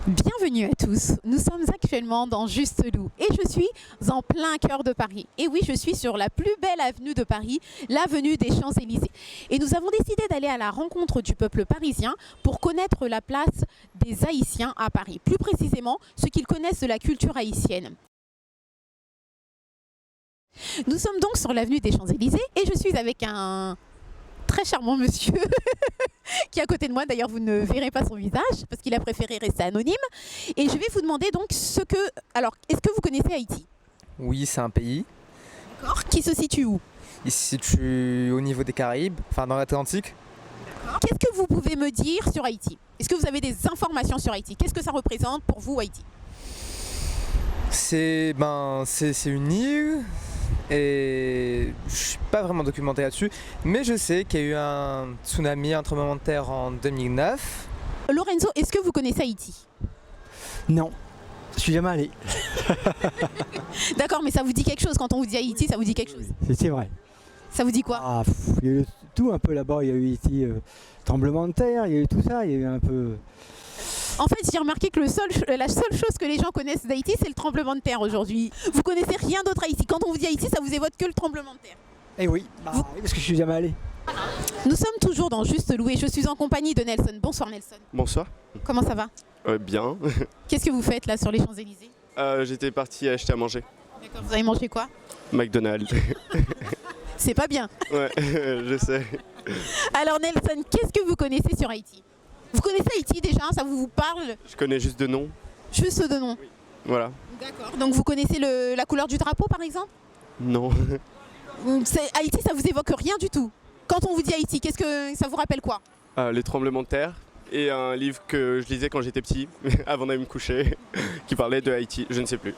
Bienvenue à tous, nous sommes actuellement dans Justelou et je suis en plein cœur de Paris. Et oui, je suis sur la plus belle avenue de Paris, l'avenue des Champs-Élysées. Et nous avons décidé d'aller à la rencontre du peuple parisien pour connaître la place des Haïtiens à Paris. Plus précisément, ce qu'ils connaissent de la culture haïtienne. Nous sommes donc sur l'avenue des Champs-Élysées et je suis avec un très charmant monsieur qui est à côté de moi. D'ailleurs, vous ne verrez pas son visage parce qu'il a préféré rester anonyme. Et je vais vous demander donc Alors, est-ce que vous connaissez Haïti? Oui, c'est un pays. D'accord. Qui se situe où? Il se situe au niveau des Caraïbes, enfin dans l'Atlantique. Qu'est-ce que vous pouvez me dire sur Haïti? Est-ce que vous avez des informations sur Haïti? Qu'est-ce que ça représente pour vous, Haïti? C'est une île et je suis pas vraiment documenté là-dessus, mais je sais qu'il y a eu un tsunami, un tremblement de terre en 2009. Lorenzo, est-ce que vous connaissez Haïti? Non, je suis jamais allé. D'accord, mais ça vous dit quelque chose quand on vous dit Haïti, ça vous dit quelque chose? C'est vrai. Ça vous dit quoi? Il y a eu tout un peu là-bas, il y a eu ici tremblement de terre, il y a eu tout ça, il y a eu un peu... En fait, j'ai remarqué que la seule chose que les gens connaissent d'Haïti, c'est le tremblement de terre aujourd'hui. Vous connaissez rien d'autre à Haïti. Quand on vous dit Haïti, ça vous évoque que le tremblement de terre. Eh oui, oui, parce que je suis jamais allé. Nous sommes toujours dans Justelou et je suis en compagnie de Nelson. Bonsoir Nelson. Bonsoir. Comment ça va? Bien. Qu'est-ce que vous faites là sur les Champs-Élysées? J'étais parti acheter à manger. D'accord, vous avez mangé quoi? McDonald's. C'est pas bien. Ouais, je sais. Alors Nelson, qu'est-ce que vous connaissez sur Haïti? Vous connaissez Haïti déjà? Ça vous parle? Je connais juste de nom. Juste de nom. Oui. Voilà. D'accord. Donc vous connaissez la couleur du drapeau par exemple? Non. Haïti, ça vous évoque rien du tout. Quand on vous dit Haïti, qu'est-ce que ça vous rappelle quoi? Les tremblements de terre et un livre que je lisais quand j'étais petit, avant d'aller me coucher, qui parlait de Haïti, je ne sais plus.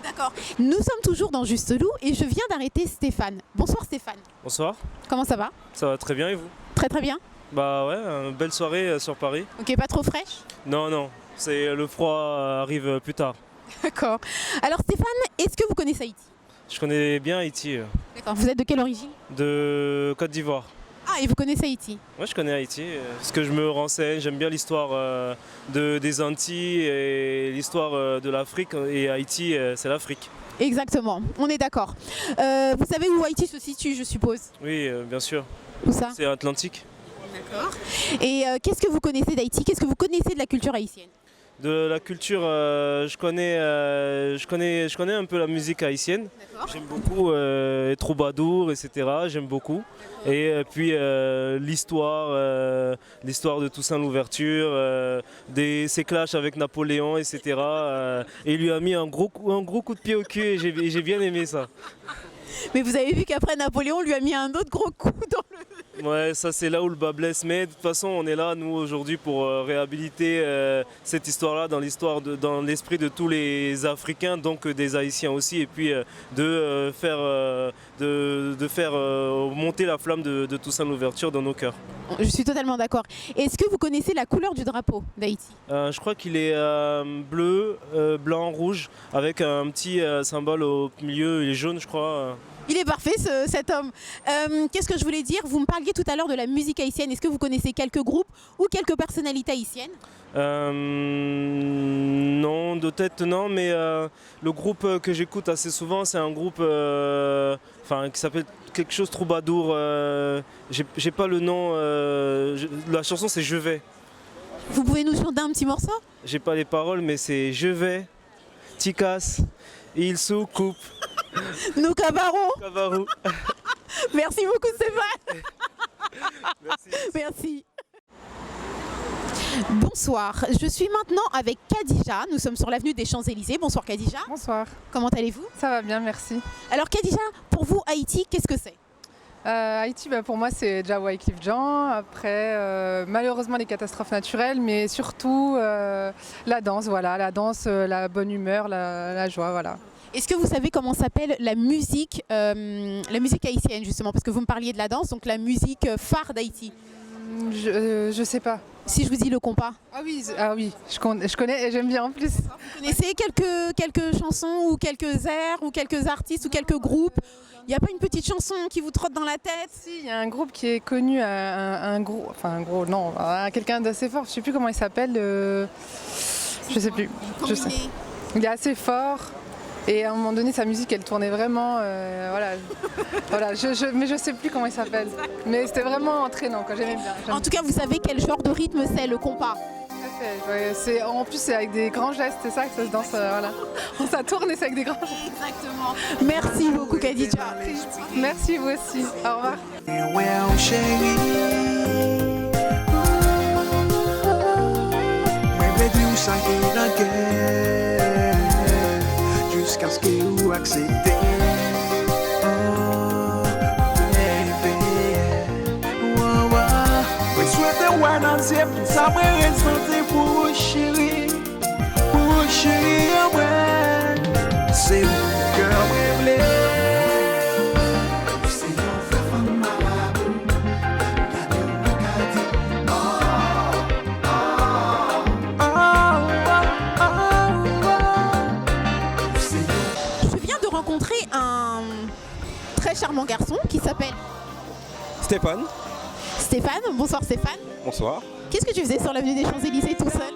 D'accord. Nous sommes toujours dans Justelou et je viens d'arrêter Stéphane. Bonsoir Stéphane. Bonsoir, Comment ça va? ça va très bien et vous? Très très bien. Bah ouais, une belle soirée sur Paris. Ok, pas trop fraîche? Non, le froid arrive plus tard. D'accord. Alors Stéphane, est-ce que vous connaissez Haïti? Je connais bien Haïti, D'accord. Vous êtes de quelle origine? de Côte d'Ivoire. Ah, et vous connaissez Haïti? Ouais, je connais Haïti, parce que je me renseigne, j'aime bien l'histoire des Antilles et l'histoire de l'Afrique, et Haïti, c'est l'Afrique. Exactement, on est d'accord. Vous savez où Haïti se situe, je suppose? Oui, bien sûr, Où ça? c'est Atlantique. D'accord. Et qu'est-ce que vous connaissez d'Haïti? Qu'est-ce que vous connaissez de la culture haïtienne? De la culture, je connais un peu la musique haïtienne. D'accord. J'aime beaucoup les troubadours, etc. J'aime beaucoup. Et puis l'histoire de Toussaint Louverture, ses clashs avec Napoléon, etc. Et il lui a mis un gros coup de pied au cul et j'ai bien aimé ça. Mais vous avez vu qu'après Napoléon lui a mis un autre gros coup dans le... Ouais, ça c'est là où le bas blesse. Mais de toute façon, on est là, nous, aujourd'hui, pour réhabiliter cette histoire-là dans l'esprit de tous les Africains, donc des Haïtiens aussi, et puis de faire monter la flamme de Toussaint Louverture dans nos cœurs. Je suis totalement d'accord. Est-ce que vous connaissez la couleur du drapeau d'Haïti? Je crois qu'il est bleu, blanc, rouge, avec un petit symbole au milieu, il est jaune, je crois. Il est parfait cet homme. Qu'est-ce que je voulais dire? Vous me parliez tout à l'heure de la musique haïtienne. Est-ce que vous connaissez quelques groupes ou quelques personnalités haïtiennes? Non, de tête non, mais le groupe que j'écoute assez souvent, c'est un groupe qui s'appelle quelque chose Troubadour. J'ai pas le nom. La chanson c'est Je vais. Vous pouvez nous chanter un petit morceau? J'ai pas les paroles, mais c'est Je vais, Ticas, il soucoupe. Nous cabarons. Cavarou. Merci beaucoup Stéphane. Merci. Merci. Bonsoir, je suis maintenant avec Khadija. Nous sommes sur l'avenue des Champs-Élysées. Bonsoir Khadija. Bonsoir, Comment allez-vous? ça va bien, merci. Alors Khadija, pour vous Haïti, qu'est-ce que c'est? Haïti, pour moi, c'est déjà Wyclef Jean. Après, malheureusement, les catastrophes naturelles, mais surtout la danse, voilà, la bonne humeur, la joie, voilà. Est-ce que vous savez comment s'appelle la musique haïtienne justement? Parce que vous me parliez de la danse, donc la musique phare d'Haïti. Je sais pas. Si je vous dis le compas. Ah oui, je connais et j'aime bien en plus. Vous connaissez quelques chansons ou quelques airs ou quelques artistes ou quelques groupes Il n'y a pas une petite chanson qui vous trotte dans la tête? Si, il y a un groupe qui est connu, quelqu'un d'assez fort, je sais plus comment il s'appelle. Je sais plus. Comme il est. Il est assez fort. Et à un moment donné, sa musique, elle tournait vraiment. Mais je sais plus comment il s'appelle. Mais c'était vraiment entraînant, quoi. J'aimais bien. En tout cas, vous savez quel genre de rythme c'est, le compas? Tout à fait. En plus, c'est avec des grands gestes, c'est ça que ça se danse. Voilà. Ça tourne et c'est avec des grands gestes. Exactement. Merci beaucoup, Khadija. Merci, vous aussi. Au revoir. Well, chérie, mais Dieu ça y est la guerre, jusqu'à ce que vous acceptez. Oh, baby, wow, wow. We souhaite one and c'est pour ça moi respecter pour chérie, ouais. C'est mon cœur brûlé. Rencontrer un très charmant garçon qui s'appelle Stéphane. Stéphane. Bonsoir Stéphane. Bonsoir. Qu'est-ce que tu faisais sur l'avenue des Champs-Élysées tout seul?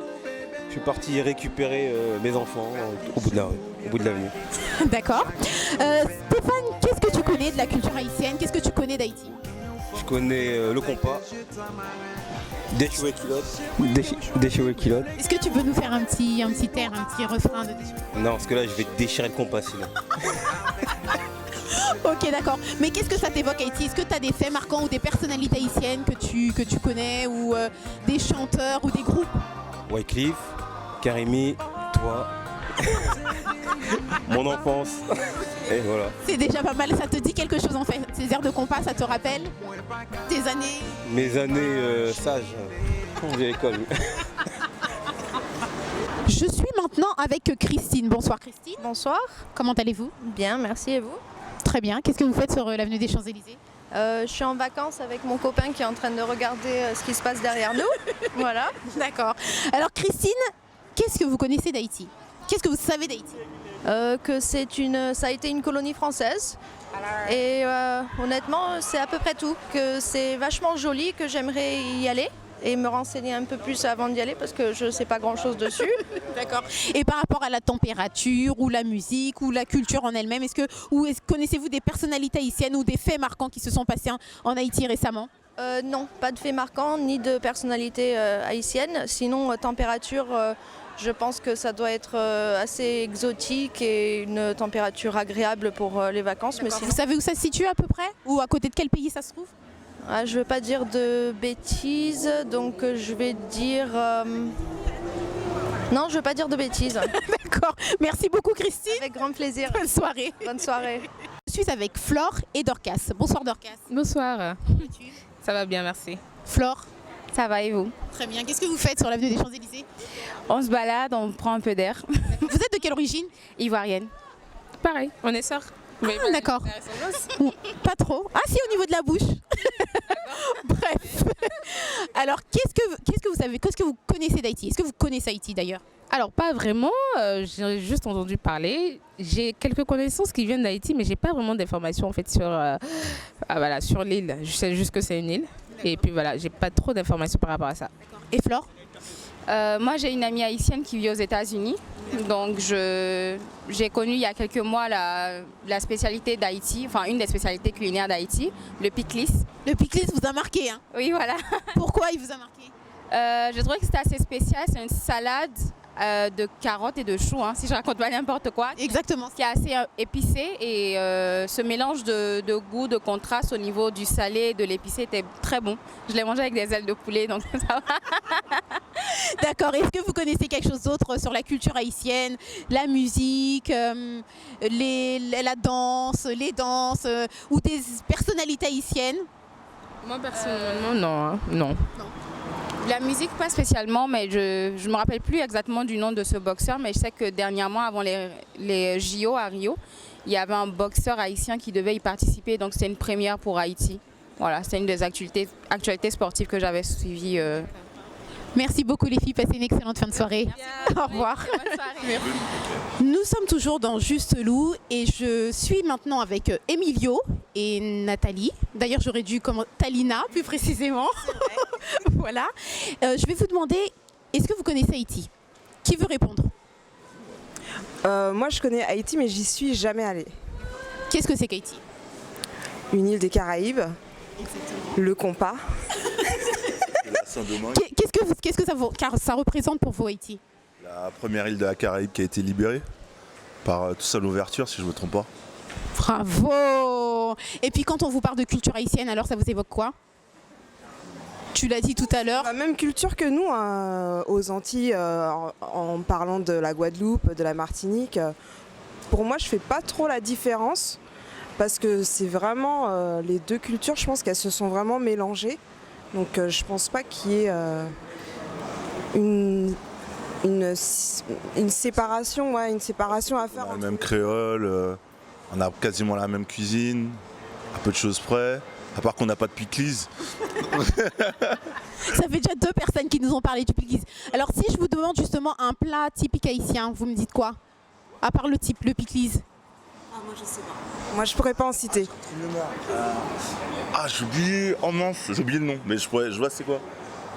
Je suis parti récupérer mes enfants au bout de la rue, au bout de l'avenue. D'accord. Stéphane, qu'est-ce que tu connais de la culture haïtienne? Qu'est-ce que tu connais d'Haïti? Je connais le compas, déchouer culotte. Est-ce que tu peux nous faire un petit air, un petit refrain de déchouer? Non, parce que là, je vais déchirer le compas sinon. Ok, d'accord. Mais qu'est-ce que ça t'évoque Haïti? Est-ce que tu as des faits marquants ou des personnalités haïtiennes que tu connais ou des chanteurs ou des groupes? Wyclef, Karimi, toi, mon enfance, et voilà. C'est déjà pas mal, ça te dit quelque chose en fait? Ces airs de compas, ça te rappelle tes années? Mes années sages, quand j'ai l'école. Je suis maintenant avec Christine. Bonsoir Christine. Bonsoir. Comment allez-vous? Bien, merci, et vous? Très bien. Qu'est-ce que vous faites sur l'avenue des Champs-Élysées? Je suis en vacances avec mon copain qui est en train de regarder ce qui se passe derrière nous. Voilà. D'accord. Alors Christine, qu'est-ce que vous connaissez d'Haïti? Qu'est-ce que vous savez d'Haïti? Que ça a été une colonie française. Et honnêtement, c'est à peu près tout. Que c'est vachement joli, que j'aimerais y aller et me renseigner un peu plus avant d'y aller parce que je ne sais pas grand-chose dessus. D'accord. Et par rapport à la température ou la musique ou la culture en elle-même, connaissez-vous des personnalités haïtiennes ou des faits marquants qui se sont passés en Haïti récemment? Non, pas de faits marquants ni de personnalités haïtiennes. Sinon, température, je pense que ça doit être assez exotique et une température agréable pour les vacances. Mais sinon... Vous savez où ça se situe à peu près? Ou à côté de quel pays ça se trouve? Je ne veux pas dire de bêtises, donc je vais dire... Non, je ne veux pas dire de bêtises. D'accord. Merci beaucoup Christine. Avec grand plaisir. Bonne soirée. Bonne soirée. Je suis avec Flore et Dorcas. Bonsoir Dorcas. Bonsoir. Ça va bien, merci. Flore? Ça va et vous? Très bien. Qu'est-ce que vous faites sur l'avenue des Champs-Élysées? On se balade, on prend un peu d'air. Vous êtes de quelle origine? Ivoirienne. Pareil, on est sœurs. Ah, d'accord. Pas trop. Ah si, au niveau de la bouche. Bref. Alors, qu'est-ce que vous connaissez d'Haïti? Est-ce que vous connaissez Haïti d'ailleurs? Alors, pas vraiment. J'ai juste entendu parler. J'ai quelques connaissances qui viennent d'Haïti, mais j'ai pas vraiment d'informations en fait sur l'île. Je sais juste que c'est une île. Et puis voilà, j'ai pas trop d'informations par rapport à ça. Et Flore? Moi, j'ai une amie haïtienne qui vit aux États-Unis. Donc, j'ai connu il y a quelques mois la spécialité d'Haïti, enfin une des spécialités culinaires d'Haïti, le piclis. Le piclis vous a marqué, hein? Oui, voilà. Pourquoi il vous a marqué? Je trouvais que c'était assez spécial. C'est une salade de carottes et de choux, hein, si je raconte pas n'importe quoi. Exactement. Qui est assez épicé et ce mélange de goût, de contraste au niveau du salé et de l'épicé était très bon. Je l'ai mangé avec des ailes de poulet, donc ça va. D'accord. Est-ce que vous connaissez quelque chose d'autre sur la culture haïtienne, la musique, la danse, les danses ou des personnalités haïtiennes? Moi personnellement, non, hein. Non. La musique, pas spécialement, mais je ne me rappelle plus exactement du nom de ce boxeur, mais je sais que dernièrement, avant les JO à Rio, il y avait un boxeur haïtien qui devait y participer, donc c'était une première pour Haïti. Voilà, c'était une des actualités sportives que j'avais suivies. Merci beaucoup les filles, passez une excellente fin de soirée. Au revoir. Nous sommes toujours dans Juste Loup et je suis maintenant avec Emilio et Nathalie. D'ailleurs j'aurais dû comment Talina plus précisément. Voilà. Je vais vous demander, est-ce que vous connaissez Haïti? Qui veut répondre? Moi je connais Haïti mais j'y suis jamais allée. Qu'est-ce que c'est qu'Haïti? Une île des Caraïbes. Exactement. Le compas. Qu'est-ce que ça représente pour vous Haïti? La première île de la Caraïbe qui a été libérée par Toussaint Louverture, si je ne me trompe pas. Bravo! Et puis quand on vous parle de culture haïtienne, alors ça vous évoque quoi? Tu l'as dit tout à l'heure. La même culture que nous aux Antilles, en parlant de la Guadeloupe, de la Martinique. Pour moi, je fais pas trop la différence parce que c'est vraiment les deux cultures, je pense qu'elles se sont vraiment mélangées. Donc je pense pas qu'il y ait une séparation, une séparation à faire. On a le même créole, on a quasiment la même cuisine, à peu de choses près, à part qu'on n'a pas de piclis. Ça fait déjà 2 personnes qui nous ont parlé du piclis. Alors si je vous demande justement un plat typique haïtien, vous me dites quoi? À part le piclis. Moi je sais pas. Moi je pourrais pas en citer. J'ai oublié, oh mince, j'ai oublié le nom, mais je vois c'est quoi?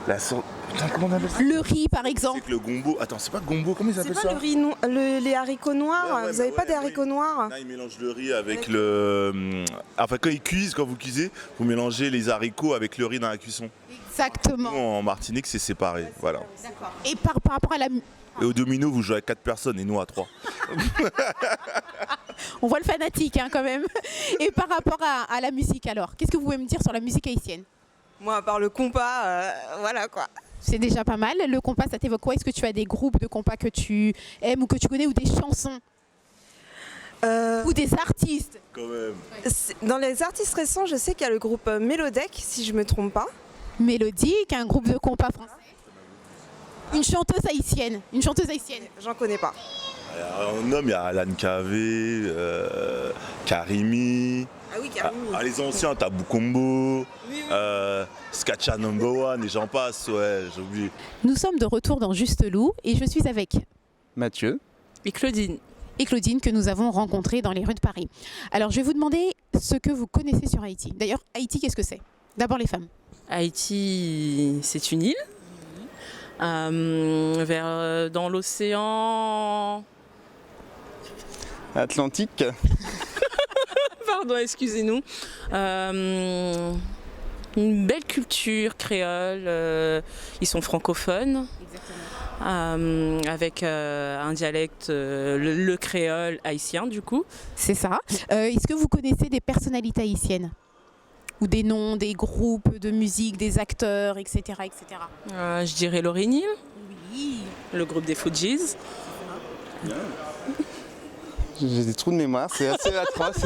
Putain, comment on appelle ça? Le riz par exemple. C'est le gombo, attends c'est pas gombo, comment ils appellent ça? C'est pas le riz, les haricots noirs, vous avez pas des haricots noirs? Là ils mélangent le riz avec le... Enfin quand ils cuisent, quand vous cuisez, vous mélangez les haricots avec le riz dans la cuisson. Exactement. Nous, en Martinique c'est séparé, voilà. D'accord. Et par rapport à la... Et au domino vous jouez à 4 personnes et nous à 3. On voit le fanatique quand même. Et par rapport à la musique alors, qu'est-ce que vous pouvez me dire sur la musique haïtienne? Moi à part le compas, voilà quoi. C'est déjà pas mal. Le compas, ça t'évoque quoi? Est-ce que tu as des groupes de compas que tu aimes ou que tu connais ou des chansons? Ou des artistes? Quand même. Dans les artistes récents, je sais qu'il y a le groupe Mélodec, si je me trompe pas. Mélodique, un groupe de compas français. Une chanteuse haïtienne. J'en connais pas. En homme, il y a Alan Kavé, Karimi. Ah oui, Karimi. Les anciens, t'as Bukombo, Skacha No. 1 et j'en passe, ouais, j'ai oublié. Nous sommes de retour dans Juste Loup et je suis avec Mathieu et Claudine. Et Claudine que nous avons rencontrée dans les rues de Paris. Alors je vais vous demander ce que vous connaissez sur Haïti. D'ailleurs, Haïti, qu'est-ce que c'est? D'abord les femmes. Haïti, c'est une île. Dans l'océan Atlantique. Pardon, excusez-nous. Une belle culture créole. Ils sont francophones. Avec un dialecte, le créole haïtien du coup. C'est ça. Est-ce que vous connaissez des personnalités haïtiennes? Ou des noms, des groupes de musique, des acteurs, etc. etc. Je dirais Lauryn Hill. Oui. Le groupe des Fujis. J'ai des trous de mémoire, c'est assez atroce.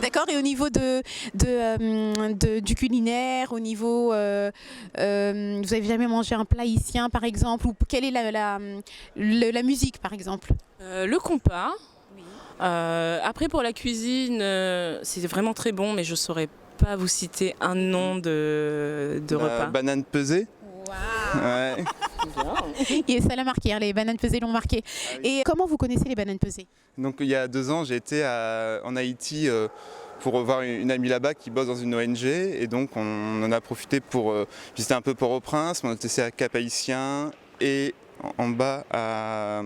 D'accord, et au niveau du culinaire, au niveau... vous avez jamais mangé un plat haïtien par exemple? Ou quelle est la musique par exemple? Le compas. Après pour la cuisine, c'est vraiment très bon, mais je ne saurais pas vous citer un nom de repas. Banane pesée. Wow. Ouais. Et ça l'a marqué, hein, les bananes pesées l'ont marqué. Ah oui. Et comment vous connaissez les bananes pesées? Donc il y a 2 ans, j'ai été en Haïti pour voir une amie là-bas qui bosse dans une ONG, et donc on en a profité pour visiter un peu Port-au-Prince. On a testé à Cap-Haïtien et en bas à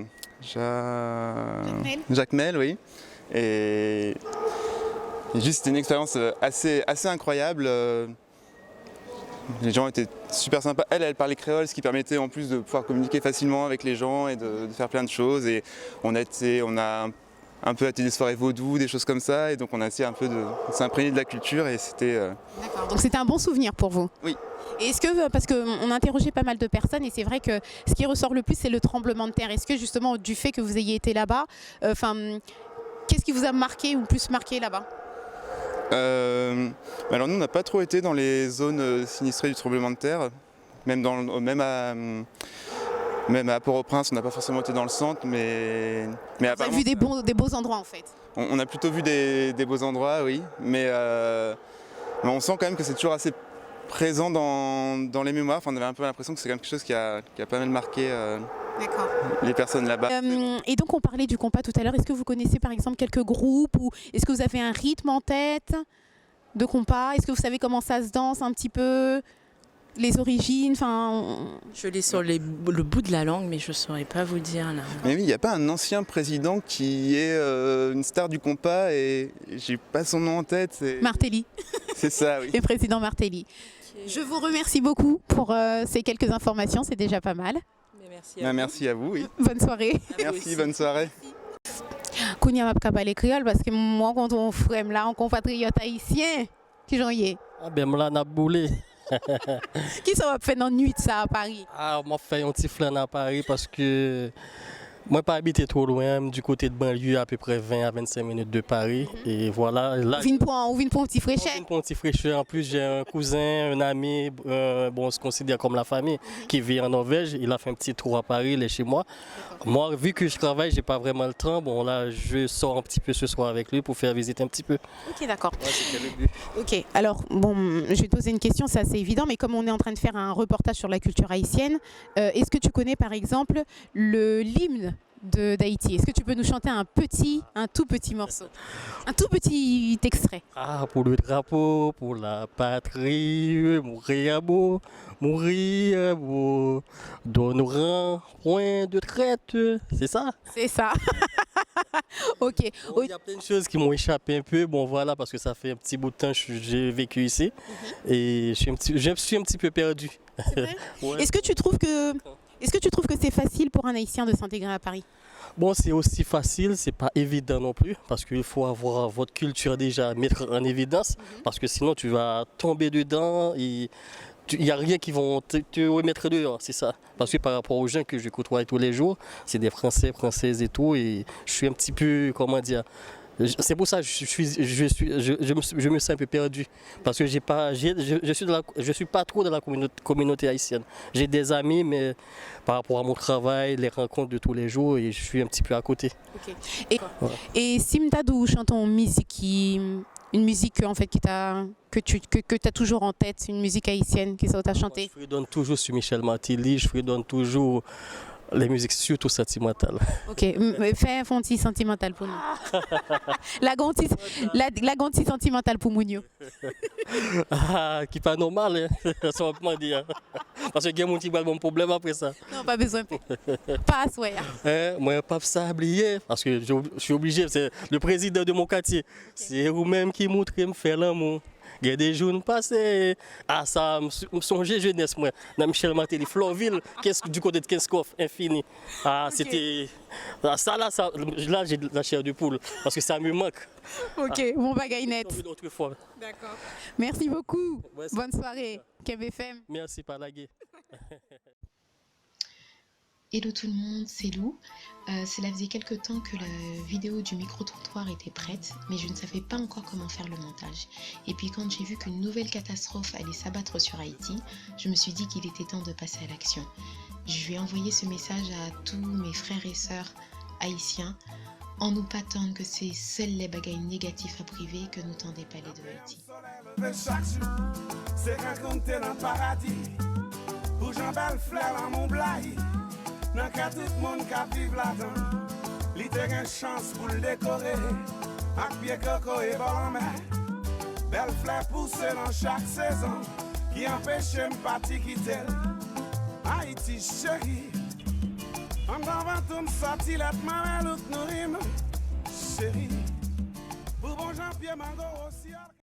Jacmel, oui. Et juste c'était une expérience assez incroyable. Les gens étaient super sympas. Elle parlait créole, ce qui permettait en plus de pouvoir communiquer facilement avec les gens et de faire plein de choses. Et on a un peu été des soirées vaudou, des choses comme ça. Et donc on a essayé un peu de s'imprégner de la culture et c'était... D'accord, donc c'était un bon souvenir pour vous? Oui. Et est-ce que, parce qu'on a interrogé pas mal de personnes et c'est vrai que ce qui ressort le plus c'est le tremblement de terre. Est-ce que justement du fait que vous ayez été là-bas, qu'est-ce qui vous a marqué ou plus marqué là-bas? Alors nous on n'a pas trop été dans les zones sinistrées du tremblement de terre, même à Port-au-Prince, on n'a pas forcément été dans le centre, mais vous avez vu des beaux endroits en fait? On a plutôt vu des beaux endroits, oui, mais on sent quand même que c'est toujours assez présent dans les mémoires. Enfin, on avait un peu l'impression que c'est quand même quelque chose qui a pas mal marqué les personnes là-bas. Et donc on parlait du compas tout à l'heure. Est-ce que vous connaissez par exemple quelques groupes ou est-ce que vous avez un rythme en tête de compas? Est-ce que vous savez comment ça se danse un petit peu? Les origines, Je l'ai sur le bout de la langue, mais je ne saurais pas vous dire là. Mais oui, il n'y a pas un ancien président qui est une star du compas et j'ai pas son nom en tête. Martelly. C'est ça, oui. Le président Martelly. Je vous remercie beaucoup pour ces quelques informations, c'est déjà pas mal. Merci à vous, oui. Bonne soirée. Merci, bonne soirée. Kounia m'a pas parlé créole parce que moi, quand on frère là, on compatriote haïtien, qui j'en y ai. Ah ben, là, on a boulé. Qui ça va faire dans la nuit ça à Paris? Ah, moi fait un petit flan à Paris parce que moi pas habité trop loin, du côté de banlieue à peu près 20 à 25 minutes de Paris et voilà. Là, on vient pour un petit fraîcheur. On vient pour un petit fraîcheur. En plus j'ai un cousin, un ami, bon on se considère comme la famille qui vit en Norvège. Il a fait un petit tour à Paris, il est chez moi. Moi vu que je travaille, j'ai pas vraiment le temps. Bon là je sors un petit peu ce soir avec lui pour faire visiter un petit peu. Ok d'accord. Ouais, c'était le but. Ok, alors bon, je vais te poser une question, c'est assez évident, mais comme on est en train de faire un reportage sur la culture haïtienne, est-ce que tu connais par exemple l'hymne d'Haïti? Est-ce que tu peux nous chanter un tout petit morceau, un tout petit extrait? Ah, pour le drapeau, pour la patrie, mourir à beau, d'honorant, point de traite, c'est ça? C'est ça. Ok. Bon, il y a plein de choses qui m'ont échappé un peu, bon voilà, parce que ça fait un petit bout de temps que j'ai vécu ici et je suis un petit peu perdu. Ouais. Est-ce que tu trouves que c'est facile pour un Haïtien de s'intégrer à Paris? Bon, c'est aussi facile, c'est pas évident non plus, parce qu'il faut avoir votre culture déjà à mettre en évidence, parce que sinon tu vas tomber dedans et il n'y a rien qui vont te remettre dehors, c'est ça. Parce que par rapport aux gens que je côtoie tous les jours, c'est des Français, Françaises et tout, et je suis un petit peu, comment dire, c'est pour ça que je me sens un peu perdu. Parce que je suis pas trop dans la communauté haïtienne. J'ai des amis, mais par rapport à mon travail, les rencontres de tous les jours, et je suis un petit peu à côté. Okay. Et Simtadou chante une musique en fait que tu as toujours en tête, une musique haïtienne qui t'a chanté? Je fredonne toujours sur Michel Martelly, je fredonne toujours les musiques surtout sentimentales. Ok, fais un fonti sentimental pour nous. la gonti sentimentale pour Mounio. Ah, qui pas normal, hein? Ça va pas dire. Parce que il y a mon petit bon problème après ça. Non, pas besoin. Pas à souhait. Moi, pas ça oublier, parce que je suis obligé, c'est le président de mon quartier. C'est vous-même qui montre me faire l'amour. Il y a des jours passés, ça me songeait jeunesse, moi, dans Michel Martelly, Florville, du côté de Kenskoff, infini. Ah, c'était. Là, j'ai de la chair de poule, parce que ça me manque. Ok, bon bagaille net. Autrefois. D'accord. Merci beaucoup. Ouais, bonne soirée, KBFM. Merci, Palagé. Hello tout le monde, c'est Lou. Cela faisait quelques temps que la vidéo du micro-trottoir était prête, mais je ne savais pas encore comment faire le montage. Et puis quand j'ai vu qu'une nouvelle catastrophe allait s'abattre sur Haïti, je me suis dit qu'il était temps de passer à l'action. Je lui ai envoyé ce message à tous mes frères et sœurs haïtiens, en nous patant que c'est seuls les bagailles négatifs à priver que nous tendait parler de Haïti. C'est quand t'es dans le paradis, où j'en belle fleur dans mon blaye. Nan ka tout moun ka vive là-dedans, li te gen chance pour le décorer. Ak pied coco et bon en mer, belle fleur pousse dans chaque saison, qui empêche m'parti quitter. Haïti chérie, en avant tout m'sorti la t'mamel ou t'nourim, chérie. Pour bon Jean-Pierre Mango aussi.